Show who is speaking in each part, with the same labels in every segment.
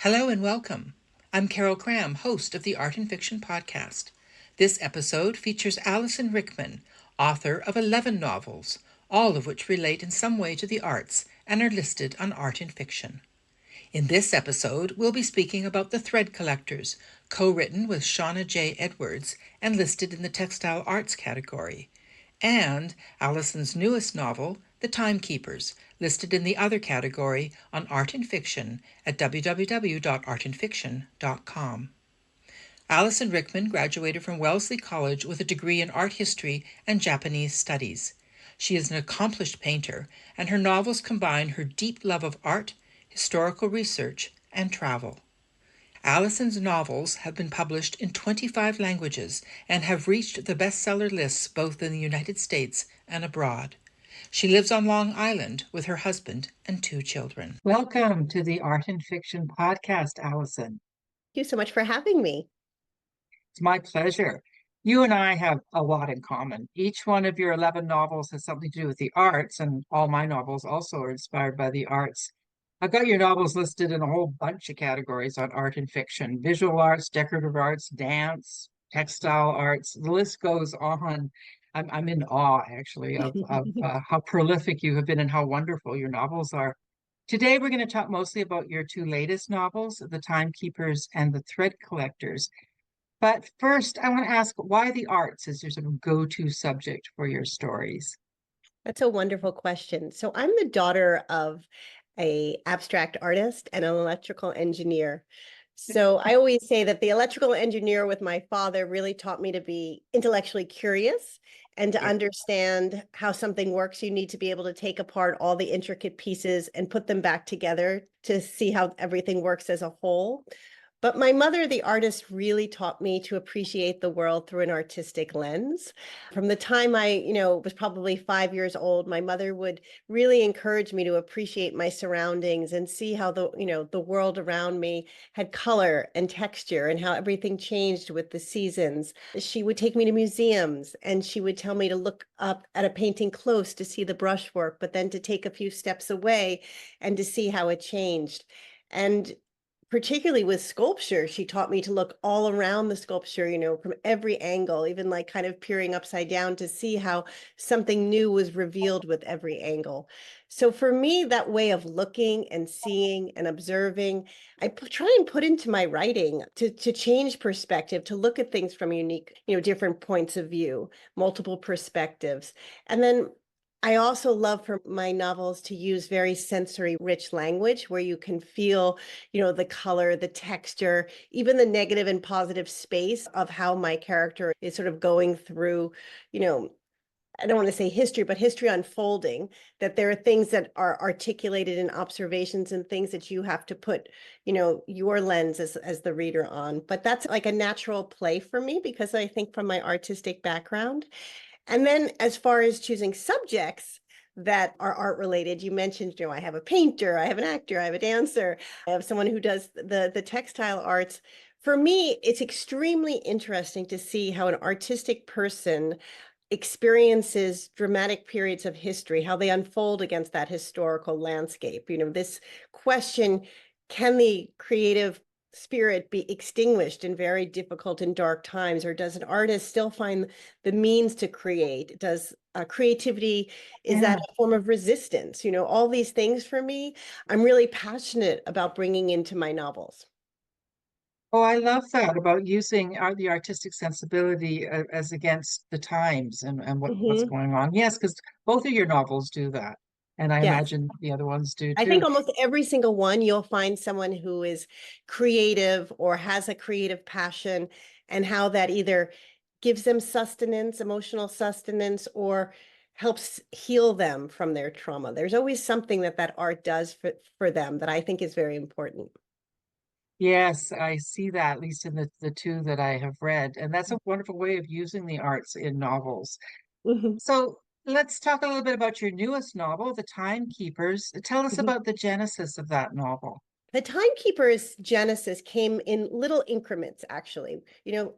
Speaker 1: Hello and welcome. I'm Carol Cram, host of the Art and Fiction podcast. This episode features Alyson Richman, author of 11 novels, all of which relate in some way to the arts and are listed on Art and Fiction. In this episode, we'll be speaking about The Thread Collectors, co-written with Shauna J. Edwards and listed in the Textile Arts category, and Alyson's newest novel, The Timekeepers, listed in the other category on Art and Fiction at www.artandfiction.com. Alyson Richman graduated from Wellesley College with a degree in art history and Japanese studies. She is an accomplished painter, and her novels combine her deep love of art, historical research, and travel. Alyson's novels have been published in 25 languages and have reached the bestseller lists both in the United States and abroad. She lives on Long Island with her husband and 2 children. Welcome to the Art and Fiction podcast, Alyson.
Speaker 2: Thank you so much for having me.
Speaker 1: It's my pleasure. You and I have a lot in common. Each one of your 11 novels has something to do with the arts, and all my novels also are inspired by the arts. I've got your novels listed in a whole bunch of categories on Art and Fiction: visual arts, decorative arts, dance, textile arts. The list goes on. I'm in awe, actually, of how prolific you have been and how wonderful your novels are. Today, we're going to talk mostly about your 2 latest novels, The Timekeepers and The Thread Collectors. But first, I want to ask why the arts is your sort of go-to subject for your stories?
Speaker 2: That's a wonderful question. So I'm the daughter of an abstract artist and an electrical engineer. So I always say that the electrical engineer with my father really taught me to be intellectually curious and to understand how something works. You need to be able to take apart all the intricate pieces and put them back together to see how everything works as a whole. But my mother, the artist, really taught me to appreciate the world through an artistic lens. From the time I, was probably 5 years old, my mother would really encourage me to appreciate my surroundings and see how the world around me had color and texture and how everything changed with the seasons. She would take me to museums and she would tell me to look up at a painting close to see the brushwork, but then to take a few steps away and to see how it changed. And particularly with sculpture, she taught me to look all around the sculpture, from every angle, even like kind of peering upside down to see how something new was revealed with every angle. So for me, that way of looking and seeing and observing, I try and put into my writing to change perspective, to look at things from unique, different points of view, multiple perspectives. And then I also love for my novels to use very sensory rich language where you can feel, the color, the texture, even the negative and positive space of how my character is sort of going through, I don't want to say history, but history unfolding, that there are things that are articulated in observations and things that you have to put, your lens as the reader on. But that's like a natural play for me because I think from my artistic background. And then as far as choosing subjects that are art related, you mentioned, I have a painter, I have an actor, I have a dancer, I have someone who does the textile arts. For me, it's extremely interesting to see how an artistic person experiences dramatic periods of history, how they unfold against that historical landscape. This question, can the creative spirit be extinguished in very difficult and dark times, or does an artist still find the means to create? Does creativity, is that a form of resistance? All these things for me, I'm really passionate about bringing into my novels.
Speaker 1: Oh, I love that about using the artistic sensibility as against the times and what's going on. Yes, because both of your novels do that. And I
Speaker 2: Yes.
Speaker 1: imagine the other ones do
Speaker 2: I
Speaker 1: too.
Speaker 2: think almost every single one, you'll find someone who is creative or has a creative passion, and how that either gives them sustenance, emotional sustenance, or helps heal them from their trauma. There's always something that art does for them that I think is very important.
Speaker 1: Yes, I see that, at least in the 2 that I have read. And that's a wonderful way of using the arts in novels.
Speaker 2: Mhm.
Speaker 1: So let's talk a little bit about your newest novel, The Timekeepers. Tell us
Speaker 2: Mhm.
Speaker 1: about the genesis of that novel.
Speaker 2: The timekeeper's genesis came in little increments, actually.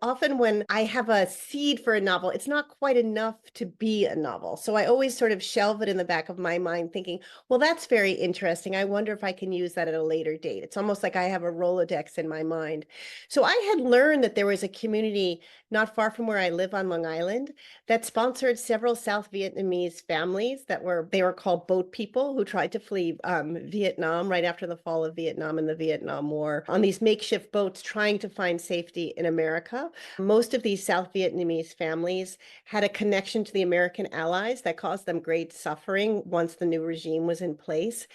Speaker 2: Often when I have a seed for a novel, it's not quite enough to be a novel. So I always sort of shelve it in the back of my mind, thinking, well, that's very interesting. I wonder if I can use that at a later date. It's almost like I have a Rolodex in my mind. So I had learned that there was a community not far from where I live on Long Island that sponsored several South Vietnamese families they were called boat people who tried to flee Vietnam right after the fall of Vietnam and the Vietnam War on these makeshift boats trying to find safety in America. Most of these South Vietnamese families had a connection to the American allies that caused them great suffering once the new regime was in place.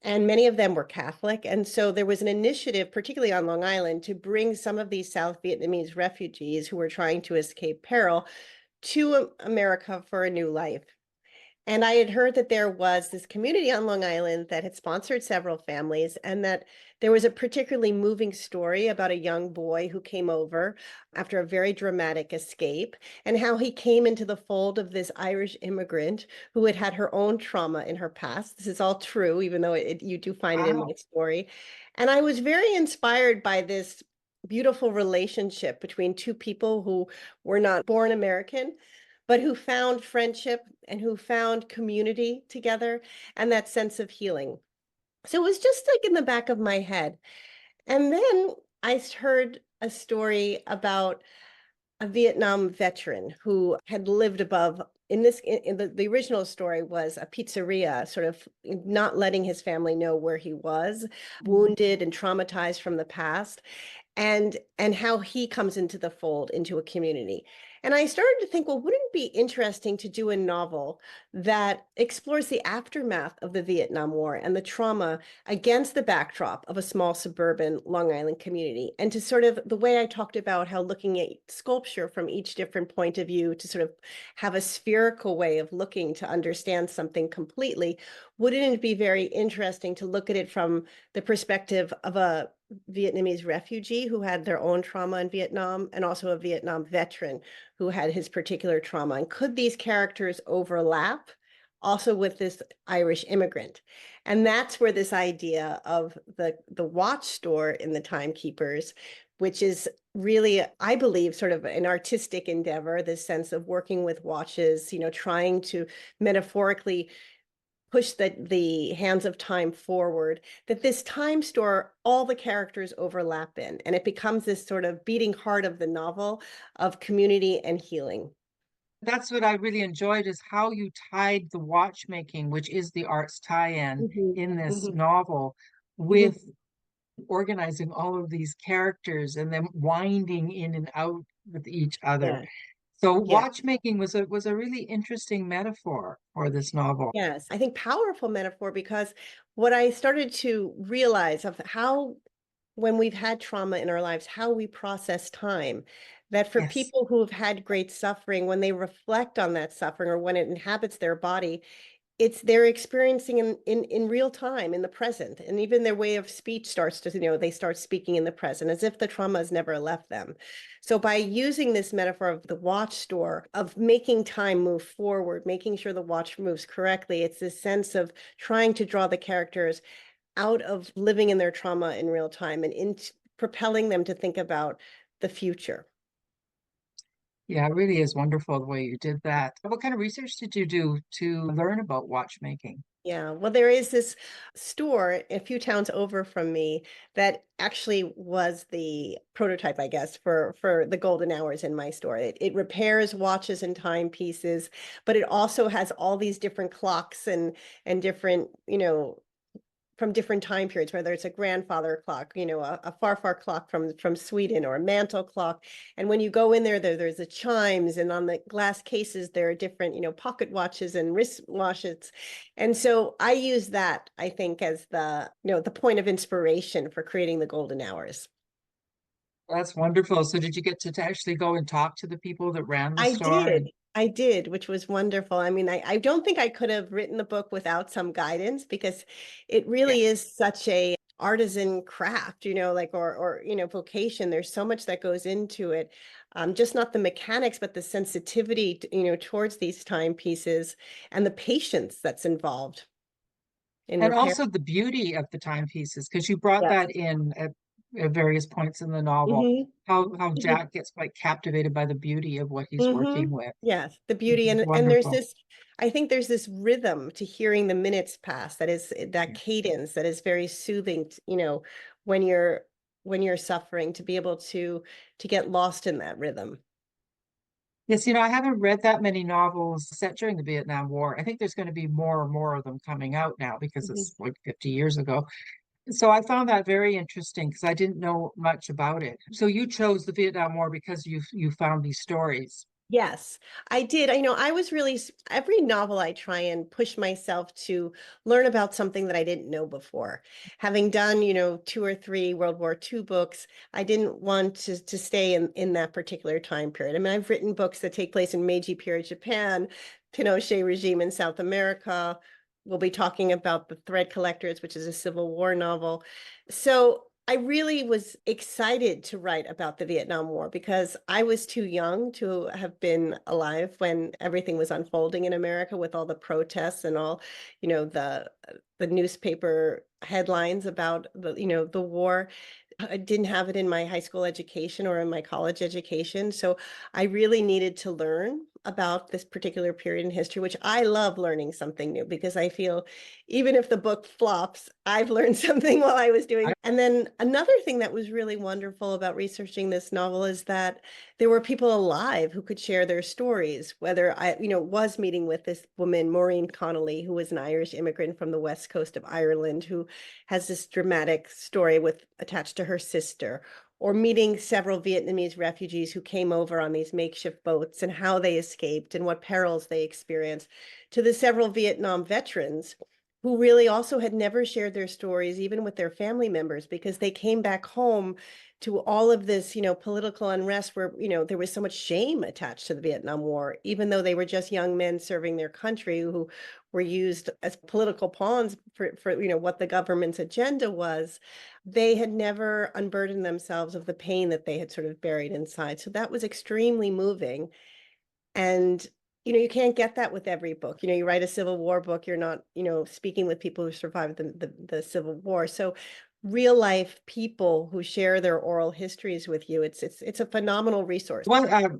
Speaker 2: And many of them were Catholic. And so there was an initiative, particularly on Long Island, to bring some of these South Vietnamese refugees who were trying to escape peril to America for a new life. And I had heard that there was this community on Long Island that had sponsored several families, and that there was a particularly moving story about a young boy who came over after a very dramatic escape, and how he came into the fold of this Irish immigrant who had had her own trauma in her past. This is all true, even though you do find it in my
Speaker 1: Wow.
Speaker 2: story. And I was very inspired by this beautiful relationship between two people who were not born American, but who found friendship and who found community together and that sense of healing. So it was just like in the back of my head. And then I heard a story about a Vietnam veteran who had lived above in the original story was a pizzeria, sort of not letting his family know where he was, wounded and traumatized from the past, and how he comes into the fold into a community. And I started to think, well, wouldn't it be interesting to do a novel that explores the aftermath of the Vietnam War and the trauma against the backdrop of a small suburban Long Island community? And to sort of the way I talked about how looking at sculpture from each different point of view to sort of have a spherical way of looking to understand something completely, wouldn't it be very interesting to look at it from the perspective of a Vietnamese refugee who had their own trauma in Vietnam, and also a Vietnam veteran who had his particular trauma? And could these characters overlap also with this Irish immigrant? And that's where this idea of the watch store in the Timekeepers, which is really, I believe, sort of an artistic endeavor, this sense of working with watches, trying to metaphorically push the hands of time forward, that this time store, all the characters overlap in, and it becomes this sort of beating heart of the novel of community and healing.
Speaker 1: That's what I really enjoyed is how you tied the watchmaking, which is the arts tie-in
Speaker 2: Mhm,
Speaker 1: in this
Speaker 2: mhm,
Speaker 1: novel, with
Speaker 2: mhm.
Speaker 1: organizing all of these characters and then winding in and out with each other.
Speaker 2: Yeah,
Speaker 1: So
Speaker 2: yeah.
Speaker 1: watchmaking was a really interesting metaphor for this novel.
Speaker 2: Yes, I think powerful metaphor, because what I started to realize of how, when we've had trauma in our lives, how we process time, that for
Speaker 1: Yes.
Speaker 2: people who have had great suffering, when they reflect on that suffering or when it inhabits their body, it's they're experiencing in real time, in the present, and even their way of speech starts to, they start speaking in the present as if the trauma has never left them. So by using this metaphor of the watch store, of making time move forward, making sure the watch moves correctly, it's this sense of trying to draw the characters out of living in their trauma in real time and into propelling them to think about the future.
Speaker 1: Yeah, it really is wonderful the way you did that. What kind of research did you do to learn about watchmaking?
Speaker 2: Yeah, well, there is this store a few towns over from me that actually was the prototype, I guess, for the golden hours in my store. It repairs watches and timepieces, but it also has all these different clocks and different, from different time periods, whether it's a grandfather clock, a far clock from Sweden, or a mantle clock. And when you go in there's the chimes, and on the glass cases, there are different, pocket watches and wrist watches. And so I use that, I think, as the point of inspiration for creating the golden hours.
Speaker 1: That's wonderful. So did you get to actually go and talk to the people that ran the
Speaker 2: I
Speaker 1: store?
Speaker 2: did.
Speaker 1: And
Speaker 2: I did, which was wonderful. I mean, I don't think I could have written the book without some guidance, because it really
Speaker 1: yes,
Speaker 2: is such a artisan craft, like, or vocation. There's so much that goes into it. Just not the mechanics, but the sensitivity, towards these timepieces, and the patience that's involved. in
Speaker 1: And
Speaker 2: repair.
Speaker 1: also the beauty of the timepieces, because you brought
Speaker 2: Yes.
Speaker 1: that in at various points in the novel,
Speaker 2: Hmm.
Speaker 1: how Jack gets quite captivated by the beauty of what he's
Speaker 2: Hmm.
Speaker 1: working with,
Speaker 2: Yes, the
Speaker 1: which
Speaker 2: beauty,
Speaker 1: is
Speaker 2: and there's
Speaker 1: wonderful.
Speaker 2: this, I think there's this rhythm to hearing the minutes pass that is that
Speaker 1: Yeah.
Speaker 2: cadence that is very soothing, when you're suffering, to be able to get lost in that rhythm.
Speaker 1: Yes, I haven't read that many novels set during the Vietnam War. I think there's going to be more and more of them coming out now because
Speaker 2: Mhm.
Speaker 1: it's like 50 years ago. So I found that very interesting because I didn't know much about it. So you chose the Vietnam War because you found these stories.
Speaker 2: Yes, I did. I was really, every novel I try and push myself to learn about something that I didn't know before. Having done, two or three World War II books, I didn't want to stay in that particular time period. I mean, I've written books that take place in Meiji period Japan, Pinochet regime in South America. We'll be talking about The Thread Collectors, which is a Civil War novel. So I really was excited to write about the Vietnam War because I was too young to have been alive when everything was unfolding in America with all the protests and all, the newspaper headlines about the war. I didn't have it in my high school education or in my college education. So I really needed to learn about this particular period in history, which I love learning something new because I feel even if the book flops, I've learned something while I was doing. And then another thing that was really wonderful about researching this novel is that there were people alive who could share their stories, whether I, was meeting with this woman, Maureen Connolly, who was an Irish immigrant from the west coast of Ireland, who has this dramatic story with attached to her sister, or meeting several Vietnamese refugees who came over on these makeshift boats and how they escaped and what perils they experienced, to the several Vietnam veterans who really also had never shared their stories, even with their family members, because they came back home to all of this, political unrest where, there was so much shame attached to the Vietnam War, even though they were just young men serving their country who were used as political pawns for what the government's agenda was. They had never unburdened themselves of the pain that they had sort of buried inside. So that was extremely moving. And you can't get that with every book. You write a Civil War book, you're not, speaking with people who survived the Civil War. So real life people who share their oral histories with you, it's a phenomenal resource.
Speaker 1: Well,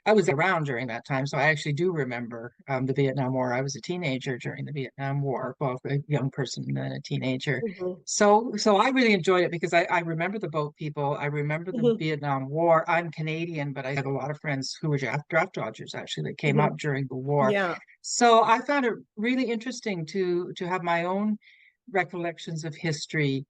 Speaker 1: I was around during that time, so I actually do remember the Vietnam War. I was a teenager during the Vietnam War, well, a young person and then a teenager.
Speaker 2: Mhm.
Speaker 1: So I really enjoyed it because I remember the boat people. I remember the
Speaker 2: Mhm.
Speaker 1: Vietnam War. I'm Canadian, but I had a lot of friends who were draft dodgers actually that came
Speaker 2: Mhm.
Speaker 1: up during the war.
Speaker 2: Yeah.
Speaker 1: So I found it really interesting to have my own recollections of history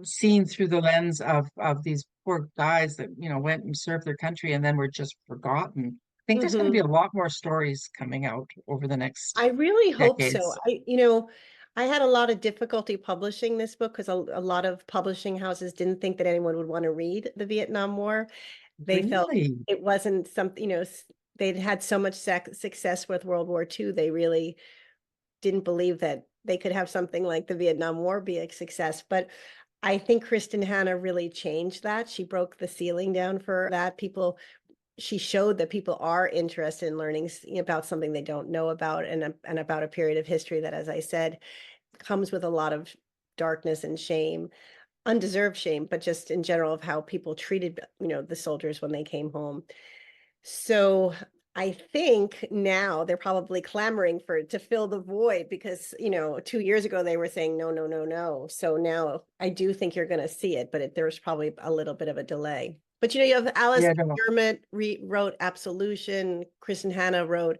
Speaker 1: seen through the lens of these poor guys that went and served their country and then were just forgotten. I think there's going to be
Speaker 2: Mhm.
Speaker 1: a lot more stories coming out over the next
Speaker 2: I really hope so.
Speaker 1: decades.
Speaker 2: I had a lot of difficulty publishing this book because a lot of publishing houses didn't think that anyone would want to read the Vietnam War. They felt
Speaker 1: Really?
Speaker 2: it wasn't something, they'd had so much success with World War II. They really didn't believe that they could have something like the Vietnam War be a success. But I think Kristen Hanna really changed that. She broke the ceiling down for that. She showed that people are interested in learning about something they don't know about, and about a period of history that, as I said, comes with a lot of darkness and shame, undeserved shame, but just in general of how people treated, the soldiers when they came home. So I think now they're probably clamoring for to fill the void because, 2 years ago they were saying no, no, no, no. So now I do think you're going to see it, but there's probably a little bit of a delay. But you have Alice
Speaker 1: Yeah, no.
Speaker 2: McDermott wrote Absolution. Kristen Hanna wrote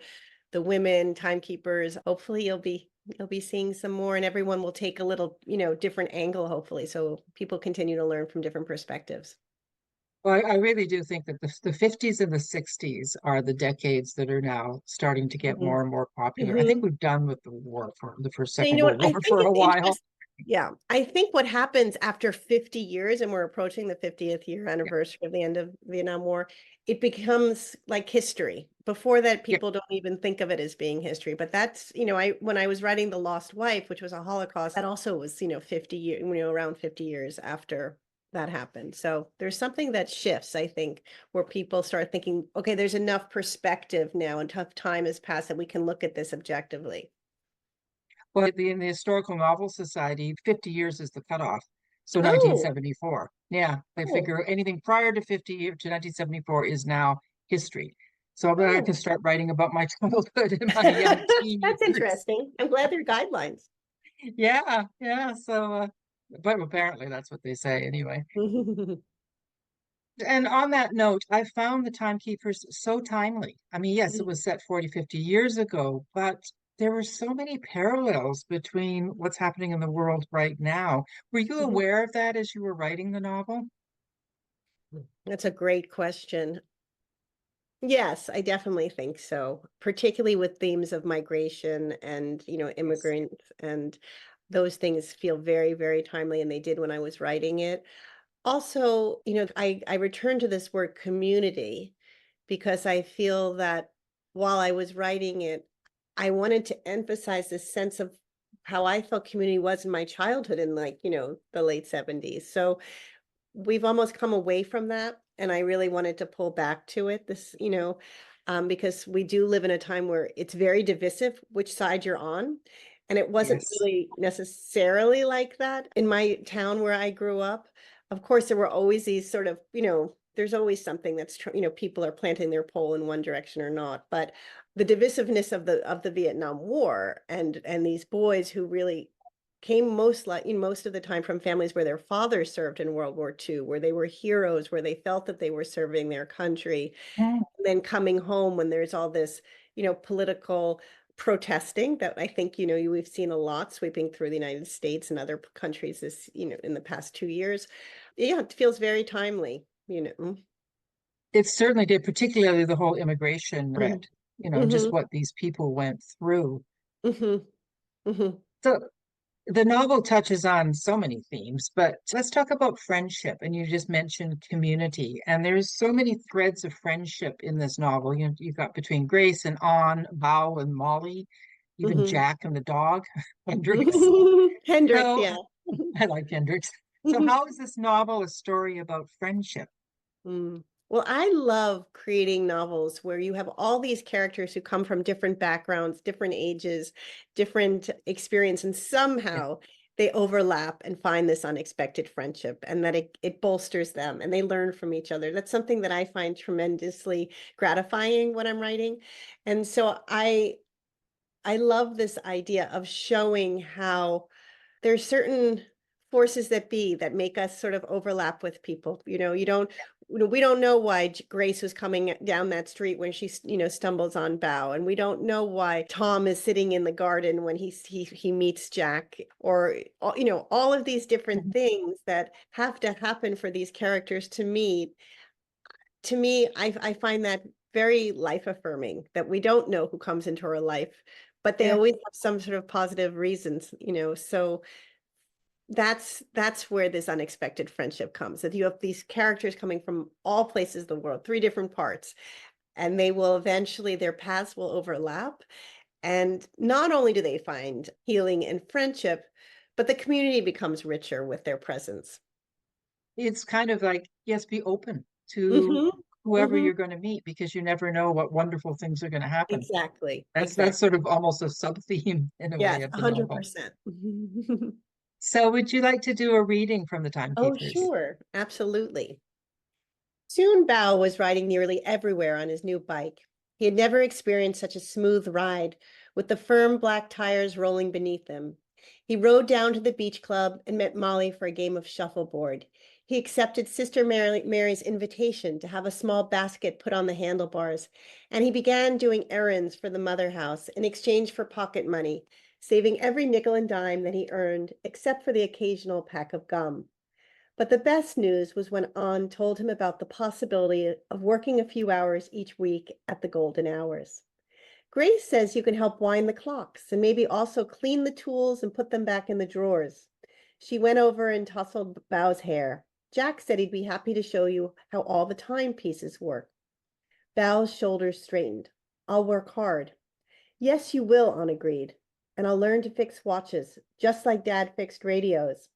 Speaker 2: The Women, Timekeepers. Hopefully you'll be seeing some more, and everyone will take a little, different angle, hopefully, so people continue to learn from different perspectives.
Speaker 1: Well, I really do think that the 50s and the 60s are the decades that are now starting to get
Speaker 2: Mhm.
Speaker 1: more and more popular. I think
Speaker 2: Mhm.
Speaker 1: we've done with the war for the first,
Speaker 2: So you
Speaker 1: Second
Speaker 2: know what?
Speaker 1: World
Speaker 2: I
Speaker 1: War
Speaker 2: think
Speaker 1: for a
Speaker 2: it's
Speaker 1: while.
Speaker 2: interesting. Yeah, I think what happens after 50 years, and we're approaching the 50th year
Speaker 1: Yeah,
Speaker 2: anniversary of the end of Vietnam War, it becomes like history. Before that,
Speaker 1: yeah.
Speaker 2: people don't even think of it as being history. But that's, when I was writing The Lost Wife, which was a Holocaust, that also was, 50 years, around 50 years after that happened. So there's something that shifts, I think, where people start thinking, okay, there's enough perspective now and tough time has passed that we can look at this objectively.
Speaker 1: Well, in the Historical Novel Society, 50 years is the cutoff. So
Speaker 2: Oh,
Speaker 1: 1974. Yeah, they
Speaker 2: oh,
Speaker 1: figure anything prior to 50 to 1974 is now history. So then I can
Speaker 2: oh.
Speaker 1: start writing about my childhood and my young teen
Speaker 2: That's
Speaker 1: years.
Speaker 2: interesting. I'm glad there are guidelines.
Speaker 1: Yeah, yeah. So, but apparently that's what they say anyway. And on that note, I found the timekeepers so timely. I mean, yes, it was set 40, 50 years ago, but there were so many parallels between what's happening in the world right now. Were you aware of that as you were writing the novel?
Speaker 2: That's a great question. Yes, I definitely think so, particularly with themes of migration and,
Speaker 1: Yes.
Speaker 2: immigrants, and those things feel very, very timely, and they did when I was writing it. Also, I return to this word community because I feel that while I was writing it, I wanted to emphasize this sense of how I felt community was in my childhood in, like, the late 70s. So we've almost come away from that, and I really wanted to pull back to it, because we do live in a time where it's very divisive which side you're on, and it wasn't
Speaker 1: Yes.
Speaker 2: really necessarily like that in my town where I grew up. Of course, there were always these sort of, there's always something that's, people are planting their pole in one direction or not, but the divisiveness of the Vietnam War and these boys who really came most of the time from families where their fathers served in World War II, where they were heroes, where they felt that they were serving their country.
Speaker 1: Mm.
Speaker 2: And then coming home when there's all this, political protesting that I think, we've seen a lot sweeping through the United States and other countries this, in the past 2 years. Yeah, it feels very timely.
Speaker 1: It certainly did, particularly the whole immigration threat, just
Speaker 2: Hmm.
Speaker 1: what these people went through.
Speaker 2: Hmm. Hmm.
Speaker 1: So the novel touches on so many themes, but let's talk about friendship. And you just mentioned community, and there's so many threads of friendship in this novel. You've got between Grace and An, Bao and Molly, even
Speaker 2: Hmm.
Speaker 1: Jack and the dog, Hendrix.
Speaker 2: Hendrix,
Speaker 1: So
Speaker 2: yeah.
Speaker 1: I like Hendrix. So how is this novel a story about friendship?
Speaker 2: Mm. Well, I love creating novels where you have all these characters who come from different backgrounds, different ages, different experience, and
Speaker 1: Yeah.
Speaker 2: somehow they overlap and find this unexpected friendship, and that it bolsters them and they learn from each other. That's something that I find tremendously gratifying when I'm writing. And so I love this idea of showing how there's certain forces that be that make us sort of overlap with people. We don't know why Grace was coming down that street when she, stumbles on Bao, and we don't know why Tom is sitting in the garden when he meets Jack, or all of these different
Speaker 1: Mhm.
Speaker 2: things that have to happen for these characters to meet. To me, I find that very life affirming that we don't know who comes into our life, but they
Speaker 1: Yeah.
Speaker 2: always have some sort of positive reasons. So that's where this unexpected friendship comes, that you have these characters coming from all places of the world, three different parts, and they will eventually, their paths will overlap. And not only do they find healing and friendship, but the community becomes richer with their presence.
Speaker 1: It's kind of like, yes, be open to
Speaker 2: Hmm.
Speaker 1: whoever
Speaker 2: Hmm.
Speaker 1: you're going to meet because you never know what wonderful things are going to happen.
Speaker 2: Exactly.
Speaker 1: That's
Speaker 2: Exactly.
Speaker 1: sort of almost a sub theme in a way
Speaker 2: Yes,
Speaker 1: of the novel.
Speaker 2: 100%.
Speaker 1: So would you like to do a reading from the
Speaker 2: Oh,
Speaker 1: Timekeepers?
Speaker 2: sure. Absolutely. Soon Bao was riding nearly everywhere on his new bike. He had never experienced such a smooth ride, with the firm black tires rolling beneath him. He rode down to the beach club and met Molly for a game of shuffleboard. He accepted Sister Mary's invitation to have a small basket put on the handlebars, and he began doing errands for the mother house in exchange for pocket money, saving every nickel and dime that he earned, except for the occasional pack of gum. But the best news was when An told him about the possibility of working a few hours each week at the golden hours. Grace says you can help wind the clocks and maybe also clean the tools and put them back in the drawers. She went over and tousled Bao's hair. Jack said he'd be happy to show you how all the timepieces work. Bao's shoulders straightened. I'll work hard. Yes, you will, An agreed. And I'll learn to fix watches, just like Dad fixed radios.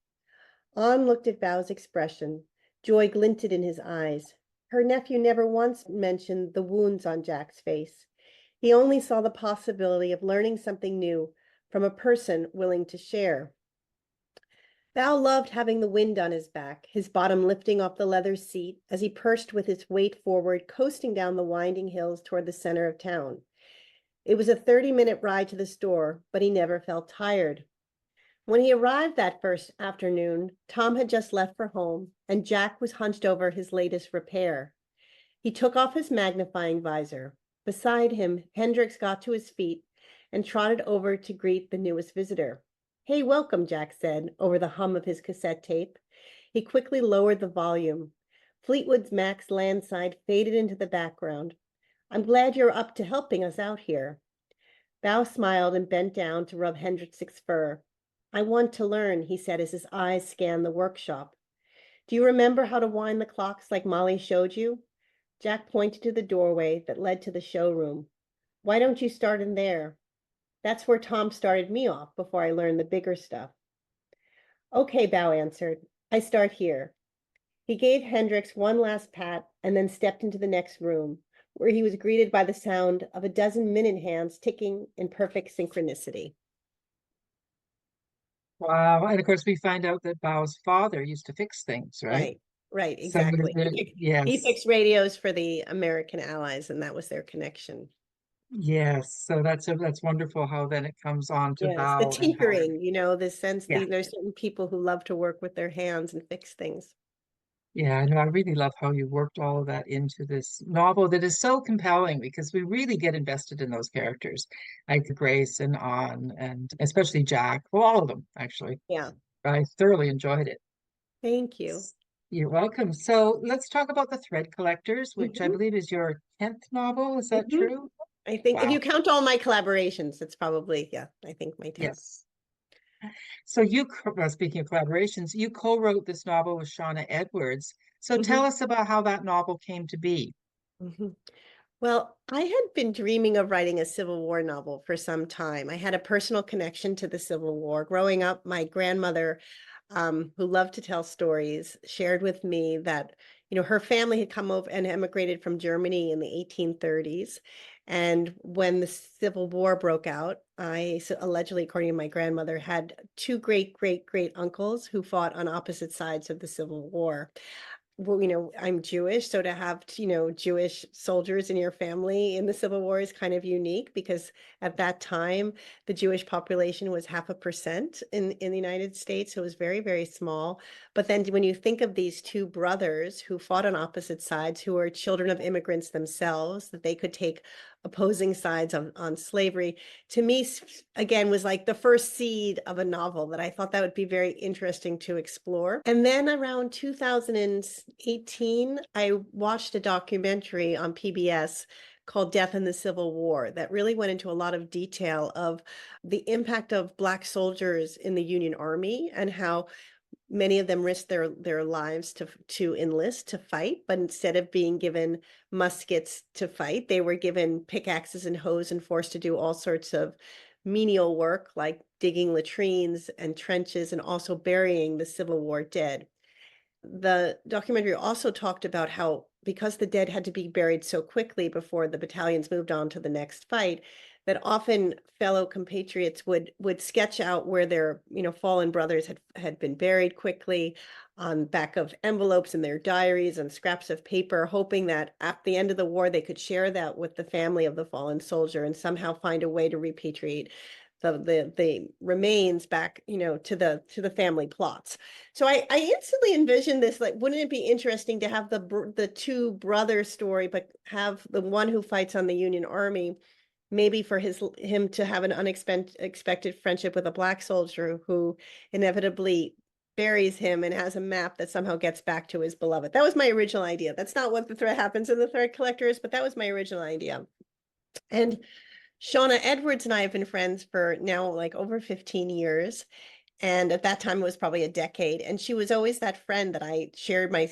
Speaker 2: An looked at Bao's expression. Joy glinted in his eyes. Her nephew never once mentioned the wounds on Jack's face. He only saw the possibility of learning something new, from a person willing to share. Val loved having the wind on his back, his bottom lifting off the leather seat as he pursed with his weight forward, coasting down the winding hills toward the center of town. It was a 30-minute ride to the store, but he never felt tired. When he arrived that first afternoon, Tom had just left for home, and Jack was hunched over his latest repair. He took off his magnifying visor. Beside him, Hendricks got to his feet and trotted over to greet the newest visitor. "Hey, welcome," Jack said, over the hum of his cassette tape. He quickly lowered the volume. Fleetwood's Mac's Landside faded into the background. "I'm glad you're up to helping us out here." Bao smiled and bent down to rub Hendricks's fur. "I want to learn," he said as his eyes scanned the workshop. "Do you remember how to wind the clocks like Molly showed you?" Jack pointed to the doorway that led to the showroom. "Why don't you start in there?" "That's where Tom started me off before I learned the bigger stuff." "Okay," Bao answered. "I start here." He gave Hendricks one last pat and then stepped into the next room, where he was greeted by the sound of a dozen minute hands ticking in perfect synchronicity.
Speaker 1: Wow. And of course, we find out that Bao's father used to fix things, right?
Speaker 2: Right, right,
Speaker 1: So,
Speaker 2: exactly. He
Speaker 1: yes,
Speaker 2: fixed radios for the American Allies, and that was their connection.
Speaker 1: yes. So that's wonderful how then it comes on to
Speaker 2: Yes, the
Speaker 1: Bao and how,
Speaker 2: tinkering, the sense
Speaker 1: yeah.
Speaker 2: there's certain people who love to work with their hands and fix things.
Speaker 1: Yeah, I know. I really love how you worked all of that into this novel that is so compelling because we really get invested in those characters, like Grace and On, and especially Jack. Well, all of them, actually.
Speaker 2: Yeah,
Speaker 1: I thoroughly enjoyed it.
Speaker 2: thank you.
Speaker 1: You're welcome. So let's talk about The Thread Collectors, which I
Speaker 2: Mhm,
Speaker 1: believe is your 10th novel. Is that
Speaker 2: mhm.
Speaker 1: true?
Speaker 2: I think if you
Speaker 1: Wow.
Speaker 2: count all my collaborations, it's probably, yeah, I think my 10th.
Speaker 1: Yes. So speaking of collaborations, you co-wrote this novel with Shauna Edwards. So tell
Speaker 2: Mhm,
Speaker 1: us about how that novel came to be.
Speaker 2: mhm. Well, I had been dreaming of writing a Civil War novel for some time. I had a personal connection to the Civil War. Growing up, my grandmother, who loved to tell stories, shared with me that, her family had come over and emigrated from Germany in the 1830s. And when the Civil War broke out, allegedly, according to my grandmother, had two great, great, great uncles who fought on opposite sides of the Civil War. Well, I'm Jewish, so to have, Jewish soldiers in your family in the Civil War is kind of unique because at that time, the Jewish population was 0.5% in the United States. So it was very, very small. But then when you think of these two brothers who fought on opposite sides, who were children of immigrants themselves, that they could take opposing sides on slavery, to me, again, was like the first seed of a novel that I thought that would be very interesting to explore. And then around 2018, I watched a documentary on PBS called Death in the Civil War that really went into a lot of detail of the impact of Black soldiers in the Union Army and how many of them risked their lives to enlist to fight, but instead of being given muskets to fight, they were given pickaxes and hoes and forced to do all sorts of menial work like digging latrines and trenches and also burying the Civil War dead. The documentary also talked about how, because the dead had to be buried so quickly before the battalions moved on to the next fight, that often fellow compatriots would sketch out where their, fallen brothers had been buried quickly on back of envelopes in their diaries and scraps of paper, hoping that at the end of the war they could share that with the family of the fallen soldier and somehow find a way to repatriate the remains back, to the family plots. So I instantly envisioned this, like, wouldn't it be interesting to have the two brothers story, but have the one who fights on the Union Army, maybe for him to have an unexpected friendship with a Black soldier who inevitably buries him and has a map that somehow gets back to his beloved. That was my original idea. That's not what the thread happens in the Thread Collectors, but that was my original idea. And Shauna Edwards and I have been friends for now like over 15 years. And at that time, it was probably a decade. And she was always that friend that I shared my,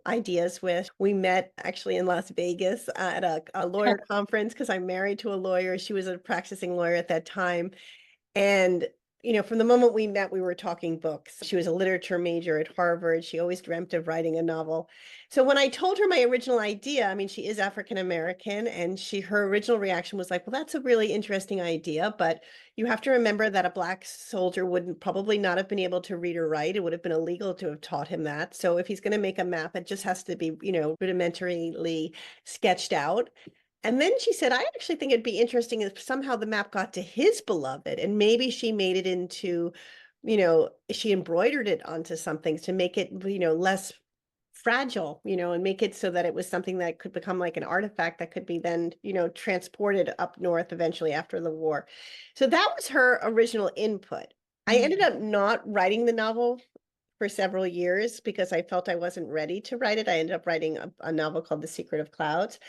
Speaker 2: ideas with. We met actually in Las Vegas at a lawyer conference because I'm married to a lawyer. She was a practicing lawyer at that time. And from the moment we met, we were talking books. She was a literature major at Harvard. She always dreamt of writing a novel. So when I told her my original idea, I mean, she is African American, and her original reaction was like, well, that's a really interesting idea, but you have to remember that a Black soldier wouldn't probably not have been able to read or write. It would have been illegal to have taught him that. So if he's going to make a map, it just has to be, rudimentarily sketched out. And then she said, I actually think it'd be interesting if somehow the map got to his beloved and maybe she made it into, she embroidered it onto something to make it, less fragile, and make it so that it was something that could become like an artifact that could be then, transported up north eventually after the war. So that was her original input. I ended up not writing the novel for several years because I felt I wasn't ready to write it. I ended up writing a novel called The Secret of Clouds.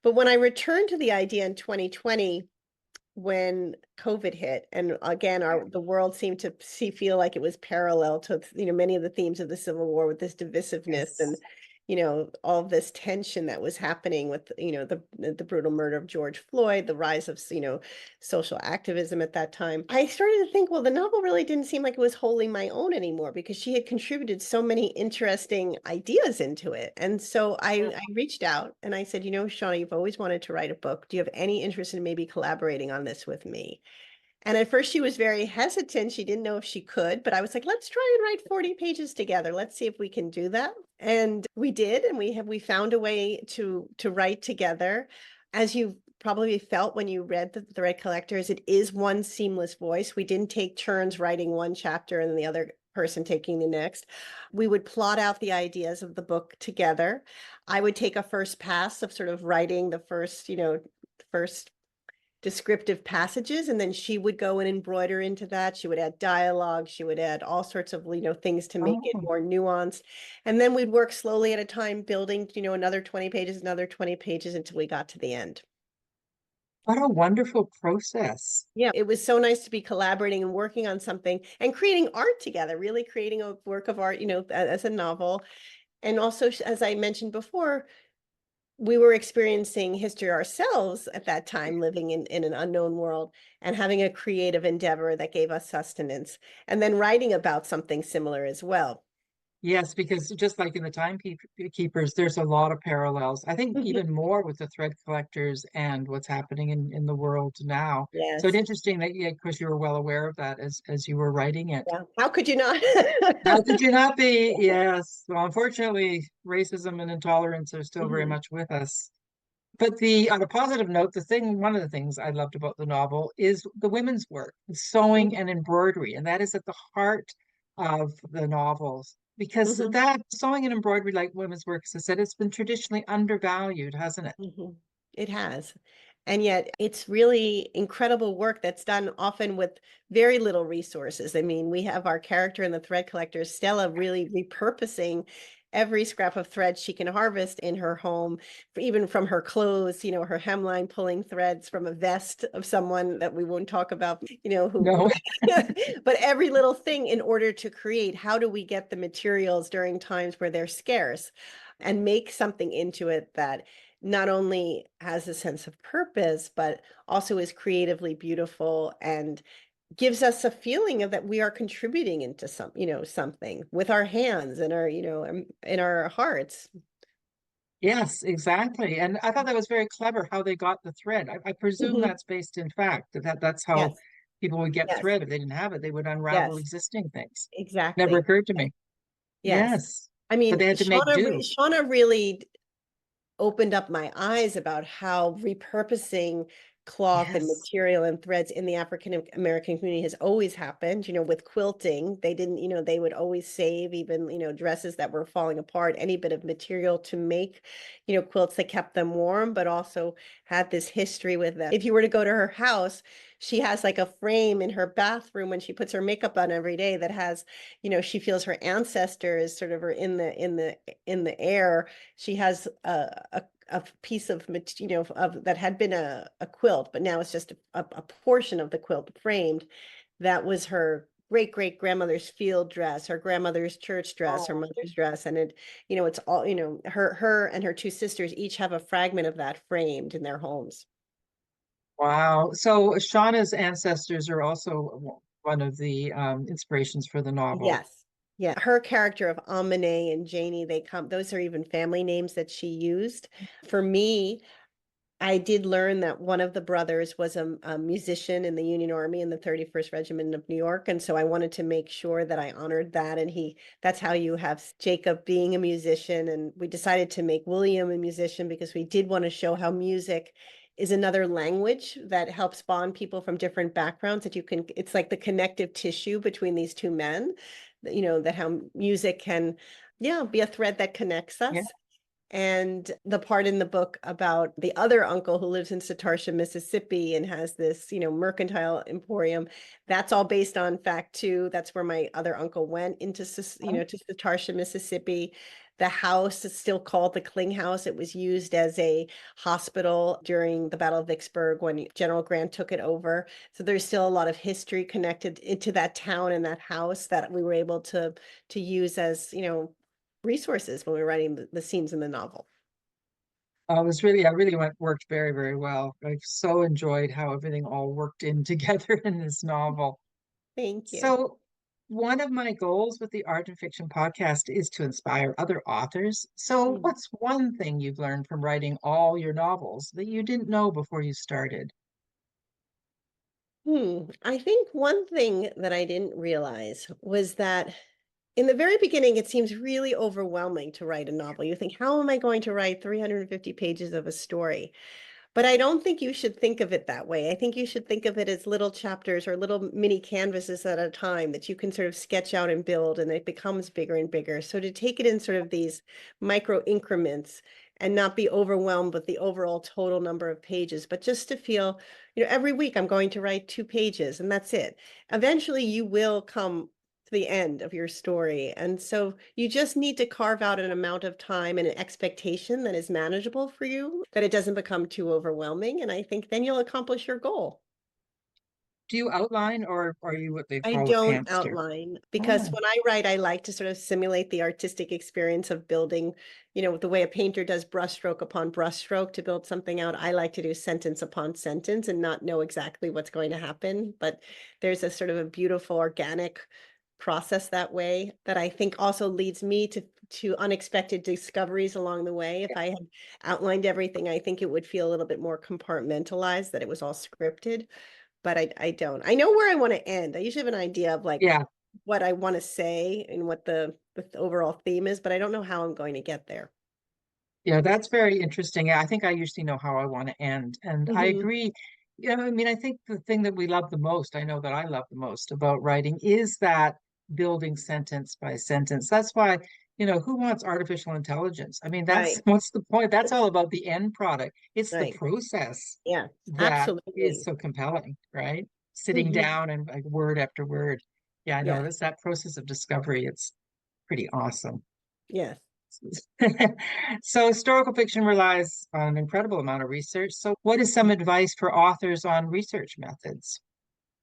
Speaker 2: But when I returned to the idea in 2020, when COVID hit, and again, the world seemed to feel like it was parallel to, many of the themes of the Civil War with this divisiveness and,
Speaker 1: Yes.
Speaker 2: all of this tension that was happening with, the brutal murder of George Floyd, the rise of, social activism at that time. I started to think, well, the novel really didn't seem like it was wholly my own anymore because she had contributed so many interesting ideas into it. And so I reached out and I said, Shauna, you've always wanted to write a book. Do you have any interest in maybe collaborating on this with me? And at first she was very hesitant. She didn't know if she could, but I was like, let's try and write 40 pages together. Let's see if we can do that. And we did, and we found a way to write together. As you probably felt when you read the Thread Collectors, it is one seamless voice. We didn't take turns writing one chapter and then the other person taking the next. We would plot out the ideas of the book together. I would take a first pass of sort of writing the first descriptive passages, and then she would go and embroider into that. She would add dialogue, she would add all sorts of things to make it
Speaker 1: Oh,
Speaker 2: more nuanced, and then we'd work slowly at a time building another 20 pages, another 20 pages until we got to the end.
Speaker 1: what a wonderful process.
Speaker 2: Yeah, it was so nice to be collaborating and working on something and creating art together, really creating a work of art, as a novel. And also, as I mentioned before, we were experiencing history ourselves at that time, living in an unknown world and having a creative endeavor that gave us sustenance, and then writing about something similar as well.
Speaker 1: Yes, because just like in the timekeepers, there's a lot of parallels. I think
Speaker 2: Mhm.
Speaker 1: even more with the thread collectors and what's happening in the world now. So it's
Speaker 2: Yes.
Speaker 1: interesting that, yeah, of course, you were well aware of that as you were writing it.
Speaker 2: Yeah. How could you not?
Speaker 1: How could you not be? Yes. Well, unfortunately, racism and intolerance are still very
Speaker 2: Mhm.
Speaker 1: much with us. But on a positive note, one of the things I loved about the novel is the women's work, sewing and embroidery, and that is at the heart of the novels. Because
Speaker 2: Mhm.
Speaker 1: that sewing and embroidery, like women's work, as I said, it's been traditionally undervalued, hasn't it?
Speaker 2: Mhm. It has. And yet it's really incredible work that's done often with very little resources. I mean, we have our character in the thread collector, Stella, really repurposing every scrap of thread she can harvest in her home, even from her clothes, her hemline pulling threads from a vest of someone that we won't talk about, who,
Speaker 1: No.
Speaker 2: but every little thing in order to create, how do we get the materials during times where they're scarce and make something into it that not only has a sense of purpose, but also is creatively beautiful and gives us a feeling of that we are contributing into something with our hands and our, in our hearts.
Speaker 1: Yes, exactly. And I thought that was very clever how they got the thread. I presume
Speaker 2: Mhm.
Speaker 1: that's based in fact, that's how
Speaker 2: Yes,
Speaker 1: people would get
Speaker 2: yes,
Speaker 1: thread. If they didn't have it, they would unravel
Speaker 2: yes,
Speaker 1: existing things. Never
Speaker 2: exactly.
Speaker 1: occurred to me.
Speaker 2: Yes.
Speaker 1: Yes.
Speaker 2: I
Speaker 1: But
Speaker 2: mean,
Speaker 1: they had to make do.
Speaker 2: Shauna really opened up my eyes about how repurposing cloth and
Speaker 1: Yes.
Speaker 2: material and threads in the African American community has always happened. With quilting, they didn't, they would always save even, dresses that were falling apart, any bit of material to make, quilts that kept them warm, but also had this history with them. If you were to go to her house, she has like a frame in her bathroom when she puts her makeup on every day that has, she feels her ancestors sort of are in the air. She has a piece of of that had been a quilt, but now it's just a portion of the quilt framed. That was her great great grandmother's field dress, her grandmother's church dress, her
Speaker 1: Oh,
Speaker 2: mother's dress, and it's all, her and her two sisters each have a fragment of that framed in their homes.
Speaker 1: wow. So Shauna's ancestors are also one of the inspirations for the novel.
Speaker 2: Yes. Yeah. Her character of Amine and Janie, those are even family names that she used. For me, I did learn that one of the brothers was a musician in the Union Army in the 31st Regiment of New York. And so I wanted to make sure that I honored that. And that's how you have Jacob being a musician. And we decided to make William a musician because we did want to show how music is another language that helps bond people from different backgrounds it's like the connective tissue between these two men, that how music can, yeah, be a thread that connects
Speaker 1: Yeah.
Speaker 2: us. And the part in the book about the other uncle who lives in Satarsha, Mississippi, and has this, mercantile emporium, that's all based on fact too. That's where my other uncle went to Satarsha, Mississippi. The house is still called the Kling House. It was used as a hospital during the Battle of Vicksburg when General Grant took it over. So there's still a lot of history connected into that town and that house that we were able to use as, resources when we were writing the scenes in the novel.
Speaker 1: I really worked very, very well. I've so enjoyed how everything all worked in together in this novel.
Speaker 2: Thank you.
Speaker 1: So, one of my goals with the Art and Fiction podcast is to inspire other authors. So,
Speaker 2: Mm.
Speaker 1: what's one thing you've learned from writing all your novels that you didn't know before you started?
Speaker 2: I think one thing that I didn't realize was that in the very beginning, it seems really overwhelming to write a novel. You think, how am I going to write 350 pages of a story? But I don't think you should think of it that way. I think you should think of it as little chapters or little mini canvases at a time that you can sort of sketch out and build, and it becomes bigger and bigger. So to take it in sort of these micro increments and not be overwhelmed with the overall total number of pages, but just to feel, every week I'm going to write 2 pages and that's it. Eventually you will come to the end of your story. And so you just need to carve out an amount of time and an expectation that is manageable for you, that it doesn't become too overwhelming. And I think then you'll accomplish your goal.
Speaker 1: Do you outline or are you what they
Speaker 2: I
Speaker 1: call a
Speaker 2: don't
Speaker 1: pantser?
Speaker 2: outline because
Speaker 1: Oh,
Speaker 2: when I write, I like to sort of simulate the artistic experience of building, the way a painter does brushstroke upon brushstroke to build something out. I like to do sentence upon sentence and not know exactly what's going to happen. But there's a sort of a beautiful organic process that way that I think also leads me to unexpected discoveries along the way. If I had outlined everything, I think it would feel a little bit more compartmentalized, that it was all scripted, but I don't. I know where I want to end. I usually have an idea of like
Speaker 1: yeah.
Speaker 2: what I want to say and what the overall theme is, but I don't know how I'm going to get there.
Speaker 1: Yeah, that's very interesting. Yeah, I think I usually know how I want to end. And I
Speaker 2: Hmm.
Speaker 1: agree. I mean, I think the thing that we love the most, I know that I love the most about writing is that building sentence by sentence. That's why, who wants artificial intelligence? I mean, that's
Speaker 2: Right,
Speaker 1: what's the point? That's all about the end product. It's the
Speaker 2: right.
Speaker 1: process
Speaker 2: Yeah,
Speaker 1: that is
Speaker 2: absolutely.
Speaker 1: so compelling, right? Sitting
Speaker 2: Hmm.
Speaker 1: down and like word after word. Yeah, I know
Speaker 2: Yeah,
Speaker 1: that's that process of discovery. It's pretty awesome.
Speaker 2: yes.
Speaker 1: So historical fiction relies on an incredible amount of research. So what is some advice for authors on research methods?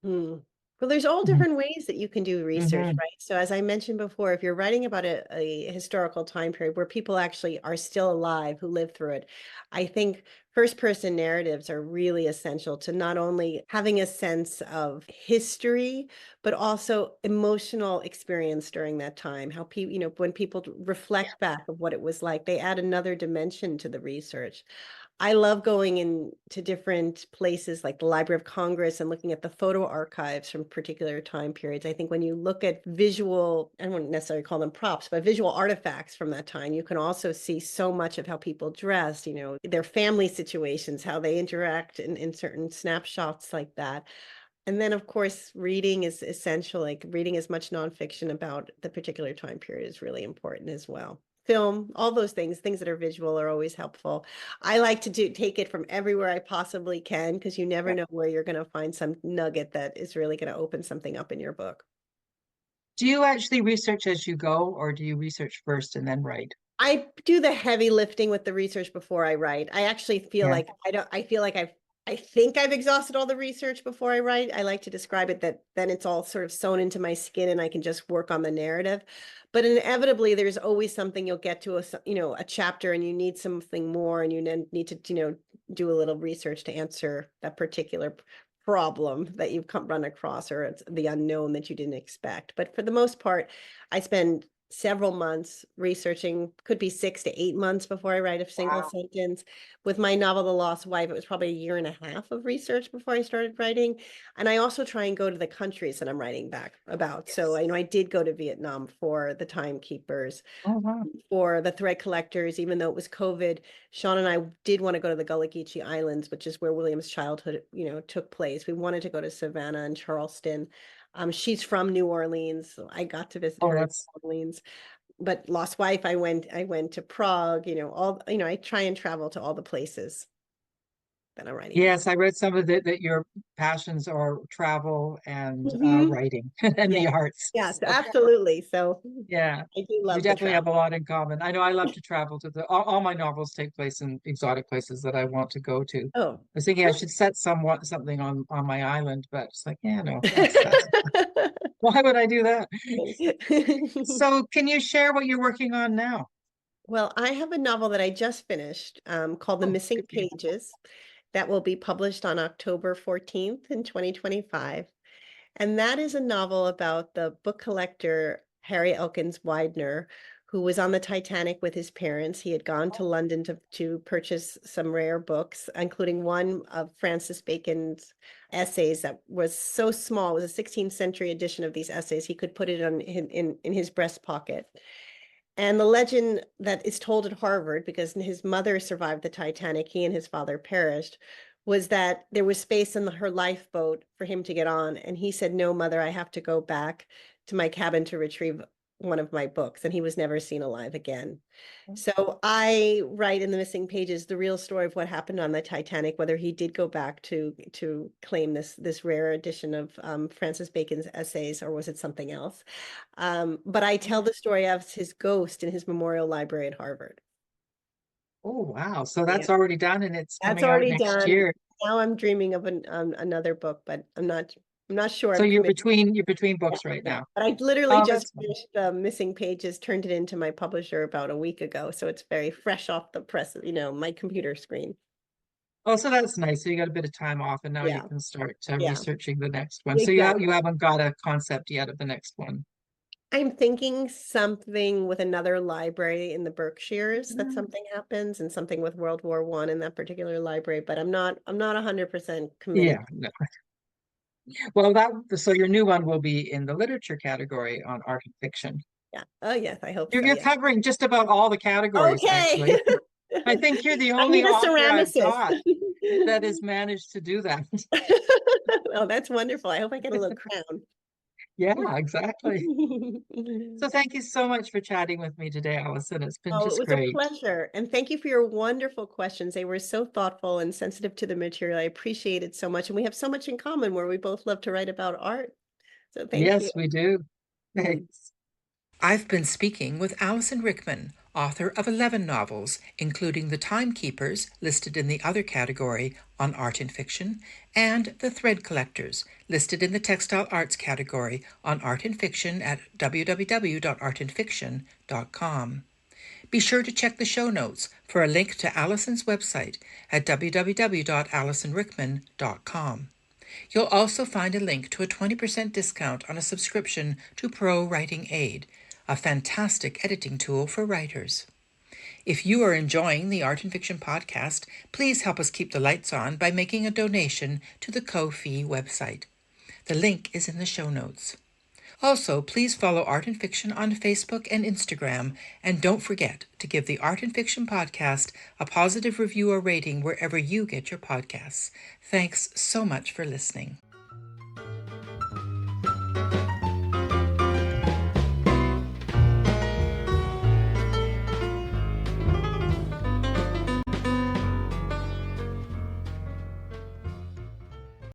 Speaker 2: Hmm. Well, there's all different ways that you can do research,
Speaker 1: Mm-hmm.
Speaker 2: right? So as I mentioned before, if you're writing about a historical time period where people actually are still alive who lived through it, I think first person narratives are really essential to not only having a sense of history, but also emotional experience during that time. How people, when people reflect back of what it was like, they add another dimension to the research. I love going into different places like the Library of Congress and looking at the photo archives from particular time periods. I think when you look at visual, I wouldn't necessarily call them props, but visual artifacts from that time, you can also see so much of how people dressed, their family situations, how they interact in certain snapshots like that. And then, of course, reading is essential. Like reading as much nonfiction about the particular time period is really important as well. Film, all those things that are visual are always helpful. I like to take it from everywhere I possibly can because you never
Speaker 1: Yeah.
Speaker 2: know where you're going to find some nugget that is really going to open something up in your book.
Speaker 1: Do you actually research as you go, or do you research first and then write?
Speaker 2: I do the heavy lifting with the research before I write. I actually feel
Speaker 1: Yeah.
Speaker 2: like I feel like I think I've exhausted all the research before I write. I like to describe it that then it's all sort of sewn into my skin and I can just work on the narrative. But inevitably there's always something you'll get to a chapter and you need something more and you then need to, do a little research to answer that particular problem that you've run across, or it's the unknown that you didn't expect. But for the most part, I spend several months researching, could be 6 to 8 months before I write a single
Speaker 1: Wow.
Speaker 2: sentence. With my novel, The Lost Wife, it was probably a year and a half of research before I started writing. And I also try and go to the countries that I'm writing back about. So
Speaker 1: Yes.
Speaker 2: I know I did go to Vietnam for the timekeepers,
Speaker 1: Oh, wow.
Speaker 2: for the thread collectors, even though it was COVID. Sean and I did want to go to the Gullah Geechee Islands, which is where William's childhood, took place. We wanted to go to Savannah and Charleston. She's from New Orleans, so I got to visit
Speaker 1: Oh,
Speaker 2: her in
Speaker 1: that's
Speaker 2: New Orleans. But Lost Wife, I went to Prague, I try and travel to all the places that I'm writing about.
Speaker 1: yes. I read some of that your passions are travel and
Speaker 2: Mhm.
Speaker 1: writing and
Speaker 2: Yeah.
Speaker 1: the arts.
Speaker 2: Yes,
Speaker 1: So
Speaker 2: absolutely. So
Speaker 1: yeah,
Speaker 2: I do
Speaker 1: we
Speaker 2: love the
Speaker 1: definitely have
Speaker 2: travel.
Speaker 1: a lot in common. I know I love to travel to all my novels take place in exotic places that I want to go to. I
Speaker 2: Oh.
Speaker 1: was thinking I should set something on my island, but it's like, yeah, no, that's why would I do that? So can you share what you're working on now?
Speaker 2: Well, I have a novel that I just finished, called The
Speaker 1: Oh,
Speaker 2: Missing
Speaker 1: good for you.
Speaker 2: Pages, that will be published on October 14th in 2025. And that is a novel about the book collector Harry Elkins Widener, who was on the Titanic with his parents. He had gone to London to purchase some rare books, including one of Francis Bacon's essays that was so small. It was a 16th century edition of these essays. He could put it in his breast pocket. And the legend that is told at Harvard, because his mother survived the Titanic, he and his father perished, was that there was space in her lifeboat for him to get on. And he said, "No, mother, I have to go back to my cabin to retrieve one of my books." And he was never seen alive again. So I write in The Missing Pages the real story of what happened on the Titanic, whether he did go back to claim this rare edition of Francis Bacon's essays, or was it something else? But I tell the story of his ghost in his memorial library at Harvard.
Speaker 1: Oh, wow. So
Speaker 2: Yeah,
Speaker 1: that's already done and it's
Speaker 2: that's
Speaker 1: coming out
Speaker 2: already
Speaker 1: next
Speaker 2: done.
Speaker 1: year.
Speaker 2: Now I'm dreaming of another book, but I'm not sure
Speaker 1: So
Speaker 2: I'm committed.
Speaker 1: you're between
Speaker 2: Yeah,
Speaker 1: books right
Speaker 2: yeah.
Speaker 1: now.
Speaker 2: But I literally
Speaker 1: Oh,
Speaker 2: just
Speaker 1: that's fun.
Speaker 2: finished Missing Pages, turned it into my publisher about a week ago, so it's very fresh off the press, my computer screen.
Speaker 1: Oh, so that's nice. So you got a bit of time off and now you
Speaker 2: Yeah,
Speaker 1: can start
Speaker 2: yeah,
Speaker 1: researching the next one. So you
Speaker 2: exactly.
Speaker 1: haven't got a concept yet of the next one.
Speaker 2: I'm thinking something with another library in the Berkshires, that
Speaker 1: Mm.
Speaker 2: something happens, and something with World War One in that particular library, but I'm not 100% committed.
Speaker 1: Yeah, no. Well, so your new one will be in the literature category on art and fiction.
Speaker 2: Yeah. Oh yes, I hope
Speaker 1: You're,
Speaker 2: so.
Speaker 1: you're
Speaker 2: Yeah.
Speaker 1: covering just about all the categories,
Speaker 2: Okay.
Speaker 1: actually. I think you're the
Speaker 2: I
Speaker 1: only
Speaker 2: need a
Speaker 1: author I've
Speaker 2: ceramicist.
Speaker 1: got that has managed to do that.
Speaker 2: Oh, that's wonderful. I hope I get a little crown.
Speaker 1: Yeah, exactly. So thank you so much for chatting with me today, Allison. It's been
Speaker 2: Oh, it
Speaker 1: just
Speaker 2: was a
Speaker 1: great.
Speaker 2: pleasure. And thank you for your wonderful questions. They were so thoughtful and sensitive to the material. I appreciate it so much. And we have so much in common where we both love to write about art. So thank you.
Speaker 1: Yes, we do.
Speaker 2: Mm.
Speaker 1: Thanks. I've been speaking with Alyson Richman, author of 11 novels, including The Timekeepers, listed in the other category on Art and Fiction, and The Thread Collectors, listed in the Textile Arts category on Art and Fiction at www.artandfiction.com. Be sure to check the show notes for a link to Alyson's website at www.alysonrickman.com. You'll also find a link to a 20% discount on a subscription to Pro Writing Aid, a fantastic editing tool for writers. If you are enjoying the Art and Fiction podcast, please help us keep the lights on by making a donation to the Ko-fi website. The link is in the show notes. Also, please follow Art and Fiction on Facebook and Instagram, and don't forget to give the Art and Fiction podcast a positive review or rating wherever you get your podcasts. Thanks so much for listening.